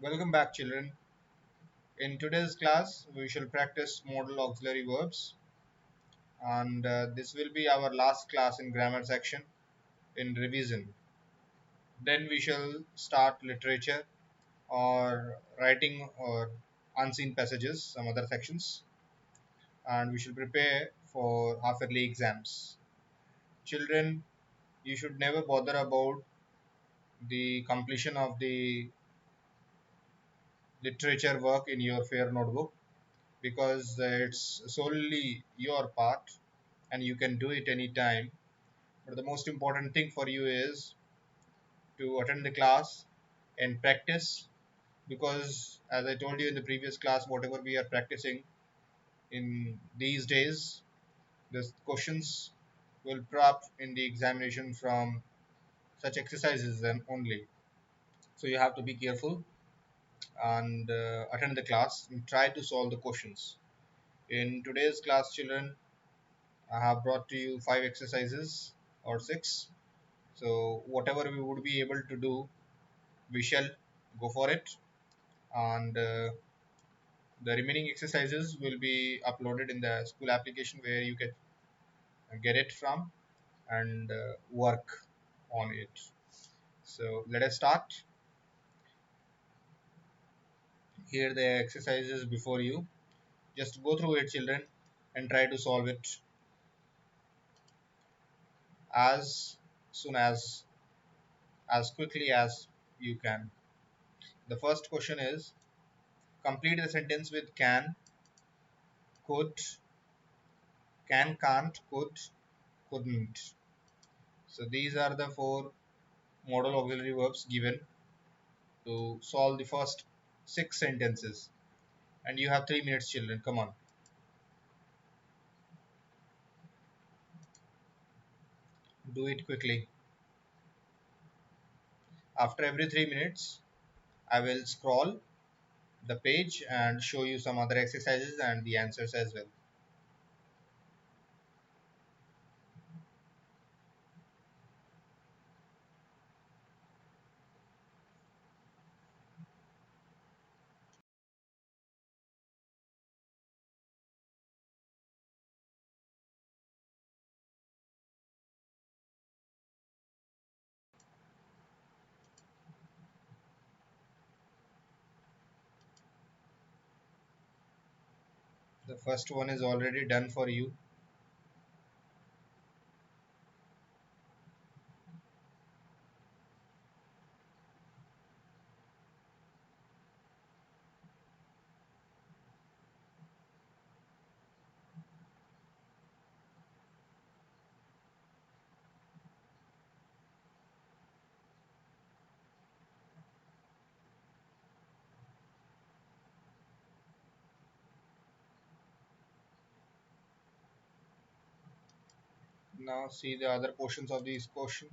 Welcome back, children. In today's class, we shall practice modal auxiliary verbs, and this will be our last class in grammar section in revision. Then we shall start literature or writing or unseen passages, some other sections, and we shall prepare for half-yearly exams. Children, you should never bother about the completion of the literature work in your fair notebook because it's solely your part and you can do it anytime. But the most important thing for you is to attend the class and practice, because as I told you in the previous class, whatever we are practicing in these days, the questions will prop in the examination from such exercises then only. So you have to be careful and attend the class and try to solve the questions. In today's class, children, I have brought to you 5 exercises or 6. So whatever we would be able to do, we shall go for it, and the remaining exercises will be uploaded in the school application where you can get it from and work on it. So let us start. Here the exercises before you. Just go through it, children, and try to solve it as soon as quickly as you can. The first question is, complete the sentence with could, can't, couldn't. So these are the 4 modal auxiliary verbs given to solve the first 6 sentences. And you have 3 minutes, children. Come on, do it quickly. After every 3 minutes, I will scroll the page and show you some other exercises and the answers as well. The first one is already done for you. Now see the other portions of this question.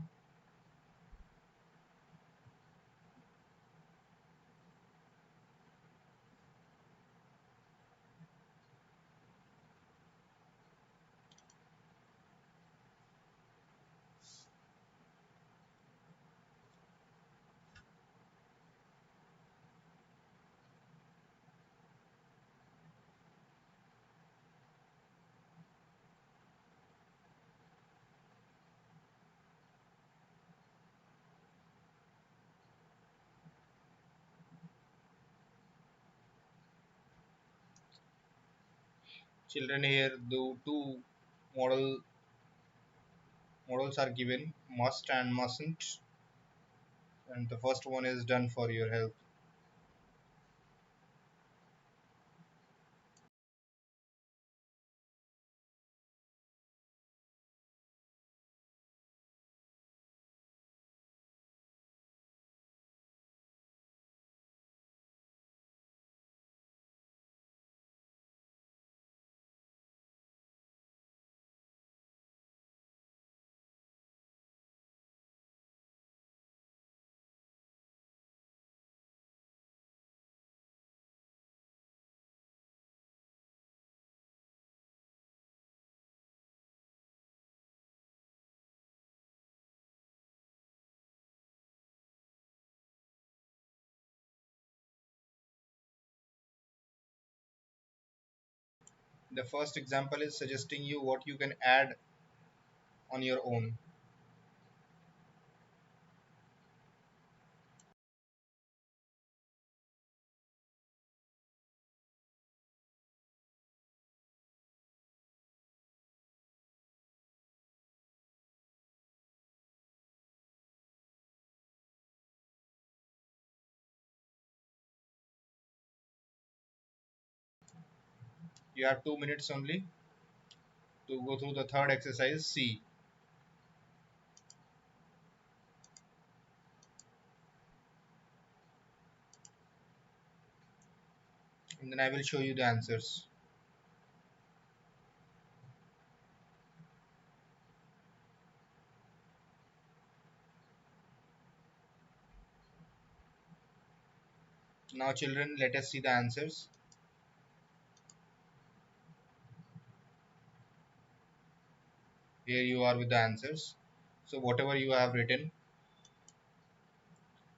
Children, here the two model models are given, must and mustn't, and the first one is done for your help. The first example is suggesting you what you can add on your own. You have 2 minutes only to go through the third exercise C, and then I will show you the answers. Now children, let us see the answers. Here you are with the answers. So whatever you have written,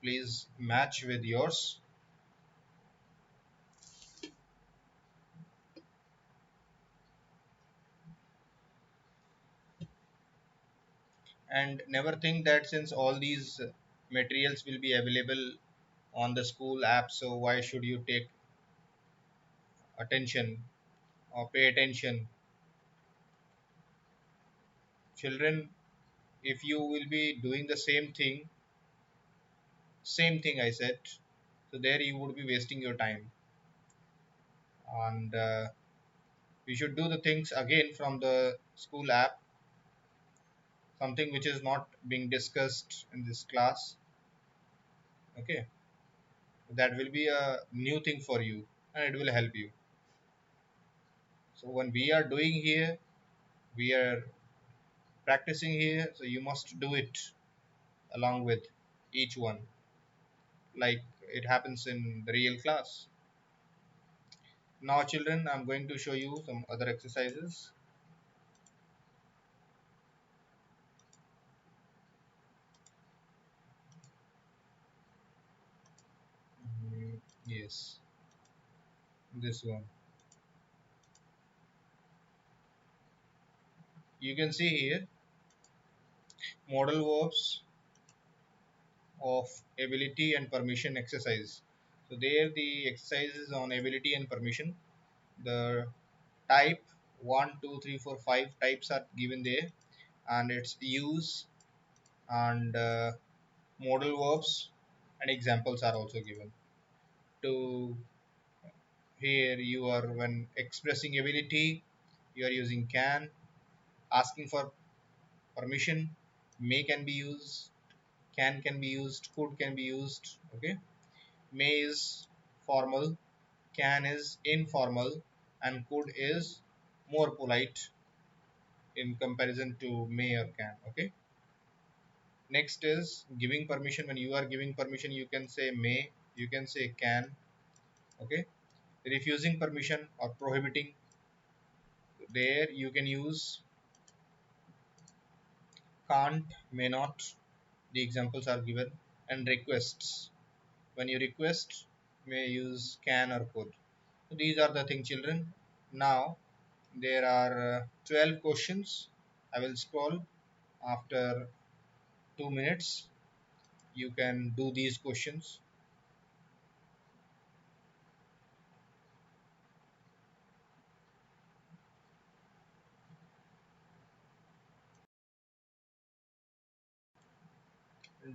please match with yours, and never think that since all these materials will be available on the school app, so why should you take attention or pay attention. Children, if you will be doing the same thing I said, so there you would be wasting your time, and we should do the things again from the school app, something which is not being discussed in this class. Okay, that will be a new thing for you, and it will help you. So when we are doing here, we are practicing here, so you must do it along with each one, like it happens in the real class. Now children, I'm going to show you some other exercises. Yes, this one. You can see here modal verbs of ability and permission exercise. So there the exercise is on ability and permission. The type 1, 2, 3, 4, 5 types are given there, and its use and modal verbs and examples are also given. To here you are, when expressing ability, you are using can. Asking for permission, may can be used, can be used, could can be used. Okay, may is formal, can is informal, and could is more polite in comparison to may or can. Okay, next is giving permission. When you are giving permission, you can say may, you can say can. Okay, refusing permission or prohibiting, there you can use can't, may not. The examples are given. And requests, when you request, may use can or could. So these are the things, children. Now there are 12 questions. I will scroll. After 2 minutes you can do these questions.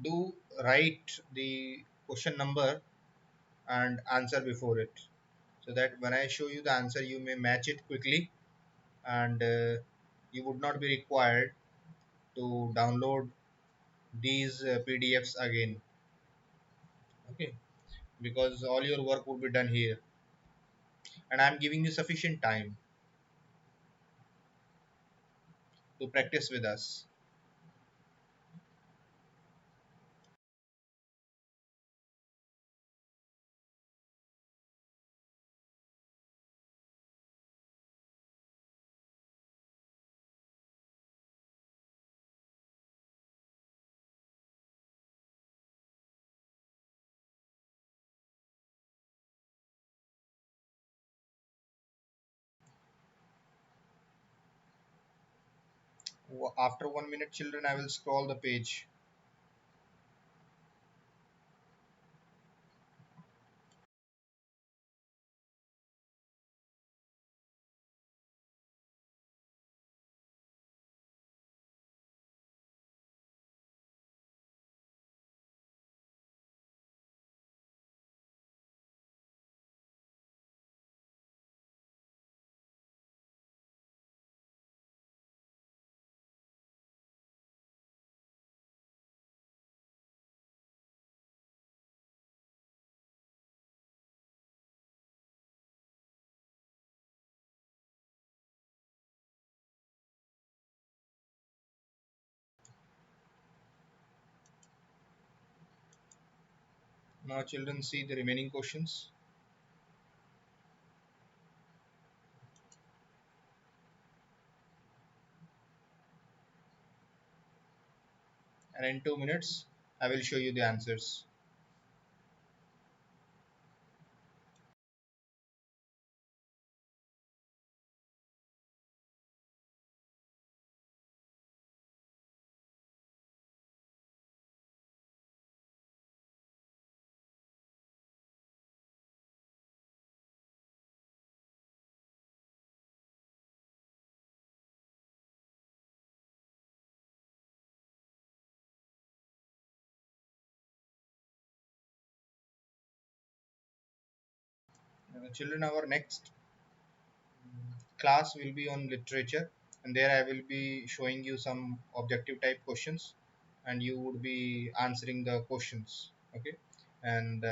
Do write the question number and answer before it, so that when I show you the answer you may match it quickly, and you would not be required to download these PDFs again. Okay, because all your work would be done here, and I'm giving you sufficient time to practice with us. After 1 minute, children, I will scroll the page. Now, children, see the remaining questions. And in 2 minutes, I will show you the answers. Children, our next class will be on literature, and there I will be showing you some objective type questions, and you would be answering the questions. Okay, and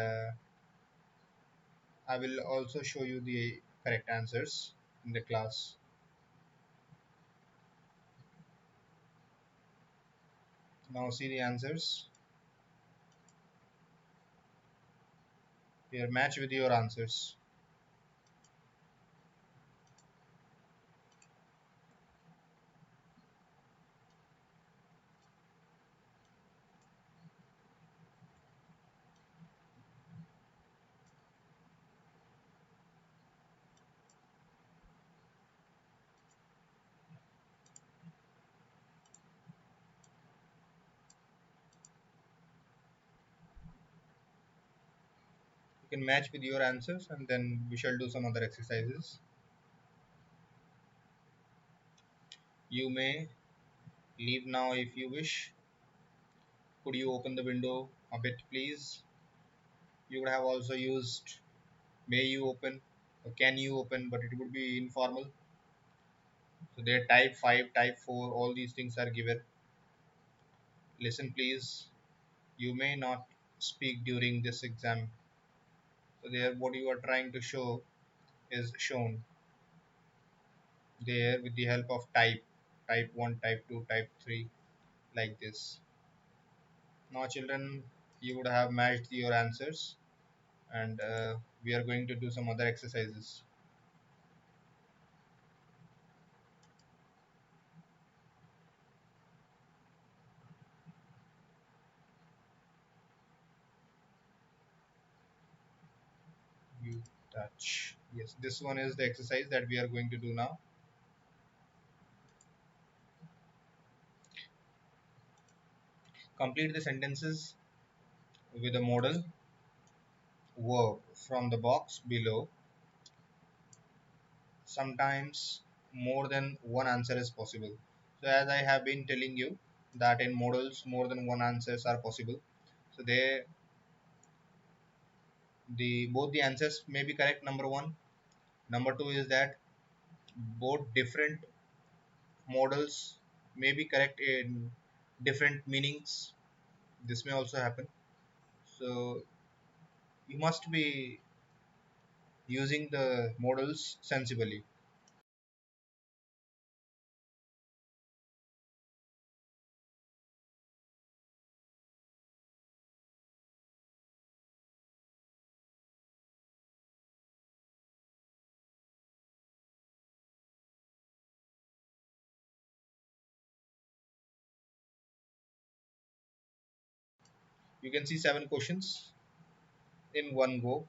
I will also show you the correct answers in the class. Now, see the answers. They are matched with your answers. You can match with your answers, and then we shall do some other exercises. You may leave now if you wish. Could you open the window a bit, please? You would have also used may you open or can you open, but it would be informal. So there type 5, type 4, all these things are given. Listen, please. You may not speak during this exam. So there what you are trying to show is shown there with the help of type 1, type 2, type 3, like this. Now, children, you would have matched your answers, and we are going to do some other exercises. You touch. Yes, this one is the exercise that we are going to do now. Complete the sentences with a modal verb from the box below. Sometimes more than one answer is possible. So as I have been telling you that in modals more than one answers are possible. So they the both the answers may be correct. Number one. Number two is that both different models may be correct in different meanings. This may also happen. So you must be using the models sensibly. You can see 7 questions in one go.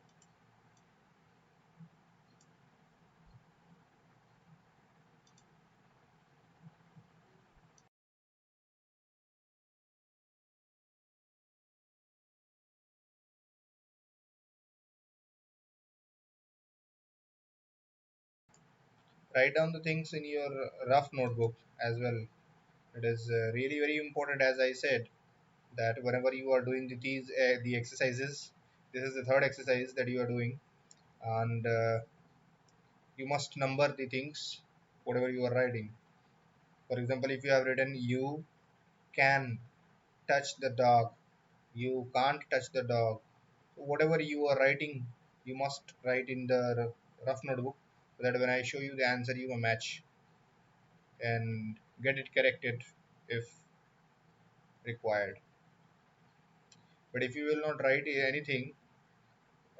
Write down the things in your rough notebook as well. It is really very important, as I said, that whenever you are doing the exercises, this is the third exercise that you are doing, and you must number the things whatever you are writing. For example, if you have written you can touch the dog, you can't touch the dog. Whatever you are writing, you must write in the rough notebook so that when I show you the answer, you will match and get it corrected if required. But if you will not write anything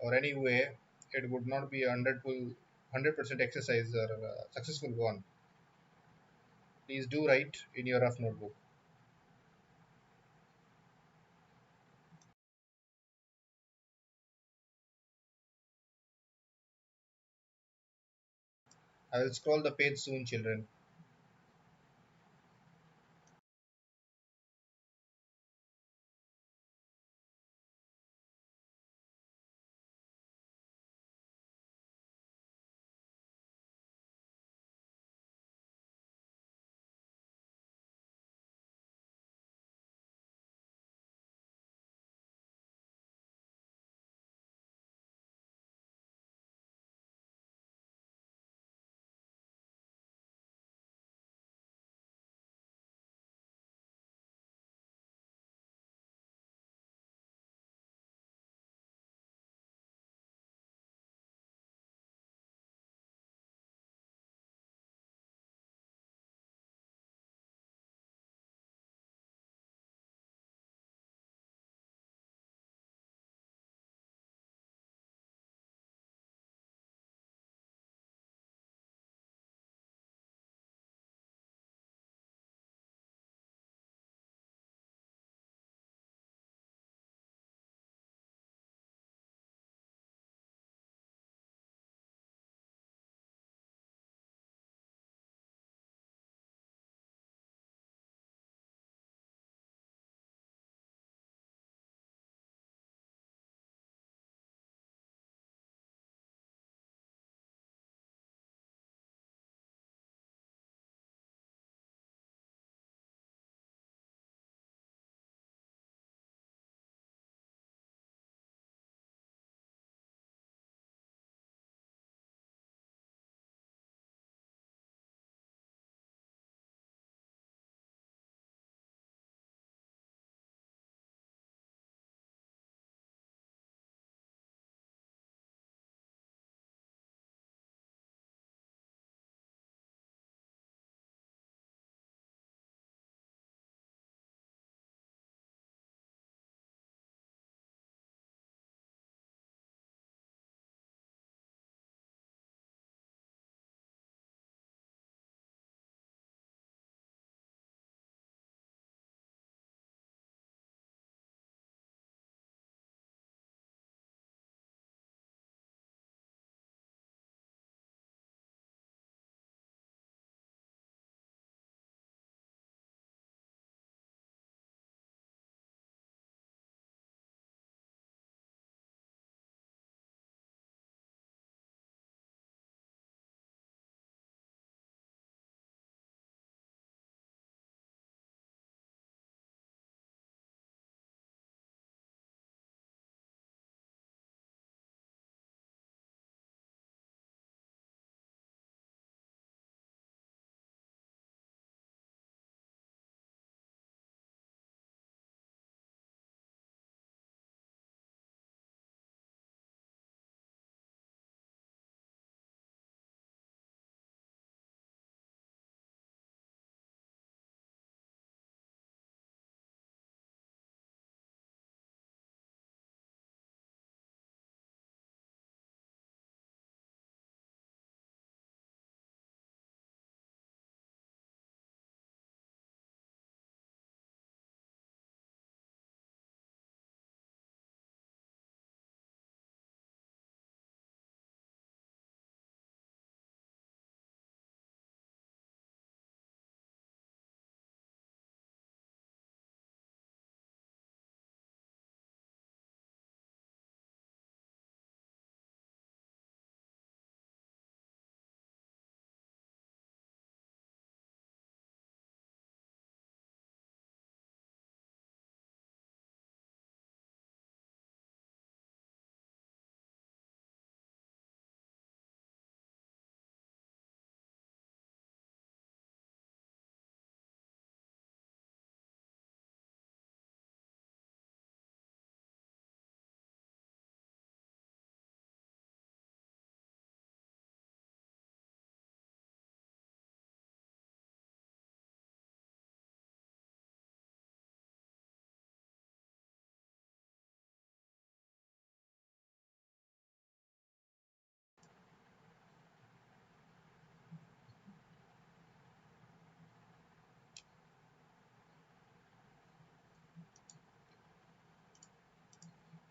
or any way, it would not be a 100% exercise or a successful one. Please do write in your rough notebook. I will scroll the page soon, children.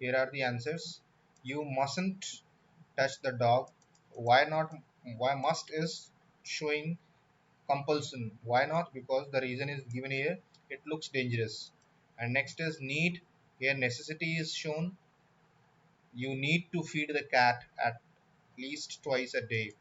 Here are the answers. You mustn't touch the dog. Why not? Why must is showing compulsion. Why not? Because the reason is given here. It looks dangerous. And next is need. Here necessity is shown. You need to feed the cat at least twice a day.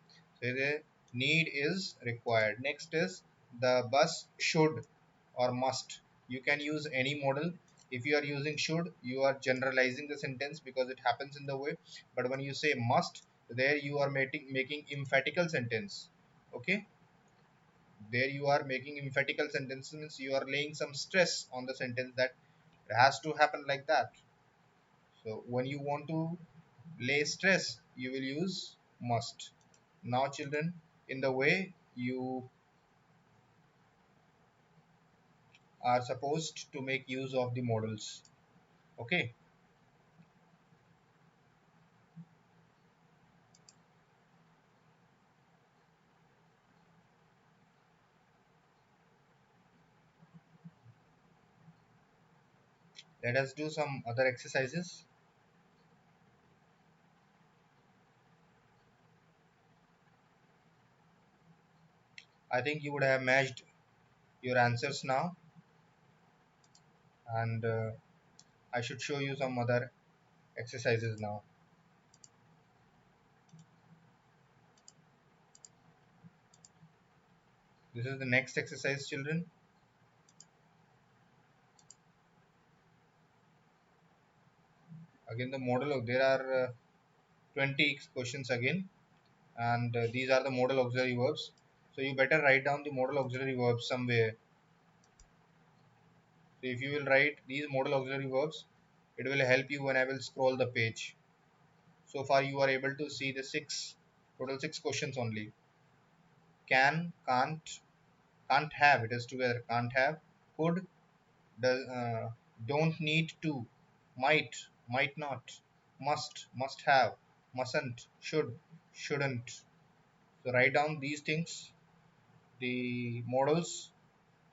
So the need is required. Next is the bus should or must. You can use any model. If you are using should, you are generalizing the sentence because it happens in the way. But when you say must, there you are making emphatical sentence. Okay, there you are making emphatical sentences, means you are laying some stress on the sentence that it has to happen like that. So when you want to lay stress, you will use must. Now children, in the way you are supposed to make use of the models. Okay, let us do some other exercises. I think you would have matched your answers now, and I should show you some other exercises now. This is the next exercise, children. Again the model of, there are 20 questions again, and these are the modal auxiliary verbs. So you better write down the modal auxiliary verbs somewhere. So if you will write these modal auxiliary verbs, it will help you when I will scroll the page. So far you are able to see the total six questions only. Can, can't have, it is together. Can't have, could, does, don't need to, might not, must have, mustn't, should, shouldn't. So write down these things, the modals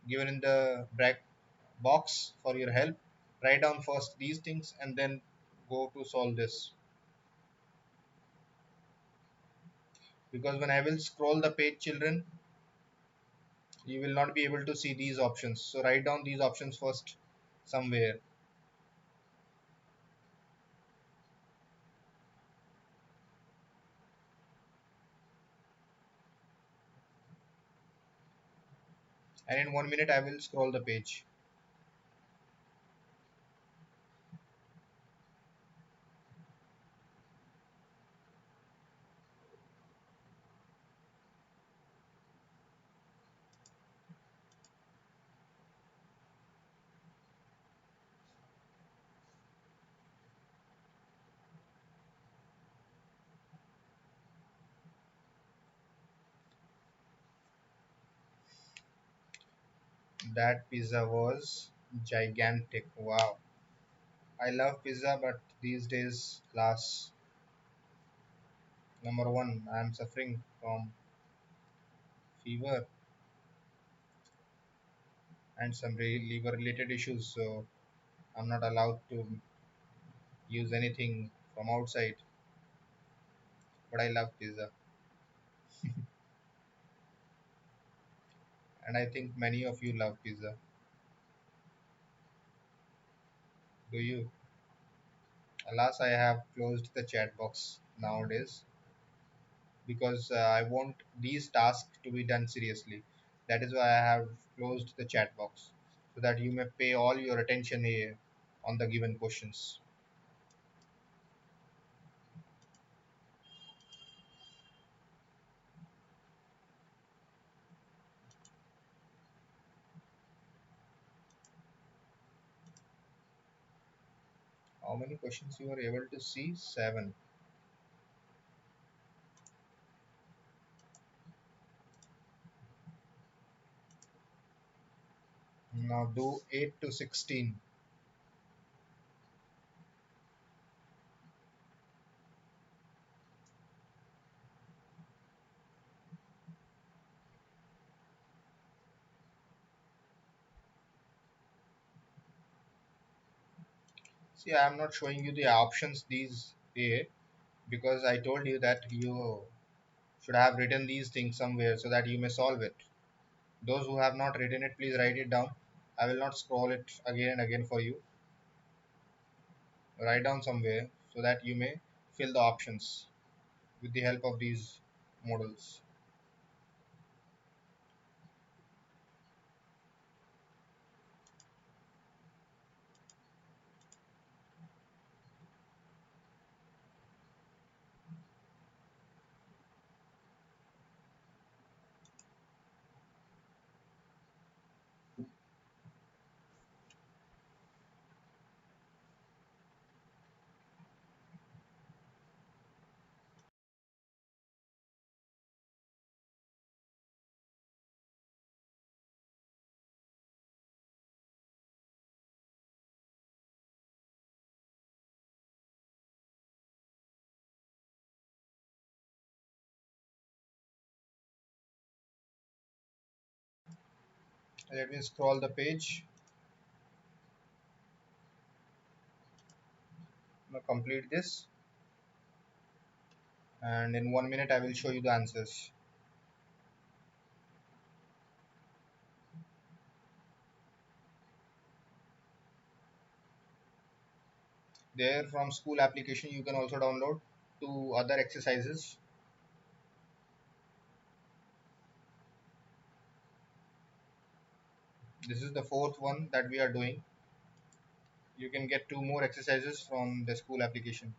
given in the box for your help. Write down first these things and then go to solve this, because when I will scroll the page, children, you will not be able to see these options. So write down these options first somewhere. And in 1 minute I will scroll the page. That pizza was gigantic. Wow. I love pizza, but these days, class number one, I am suffering from fever and some liver related issues. So I'm not allowed to use anything from outside. But I love pizza. And I think many of you love pizza. Do you? Alas, I have closed the chat box nowadays because I want these tasks to be done seriously. That is why I have closed the chat box so that you may pay all your attention here on the given questions. How many questions you were able to see? Seven. Now do 8 to 16. See, I am not showing you the options these day because I told you that you should have written these things somewhere so that you may solve it. Those who have not written it, please write it down. I will not scroll it again and again for you. Write down somewhere so that you may fill the options with the help of these models. Let me scroll the page. Now complete this, and in 1 minute I will show you the answers. There from school application you can also download two other exercises. This is the fourth one that we are doing. You can get two more exercises from the school application.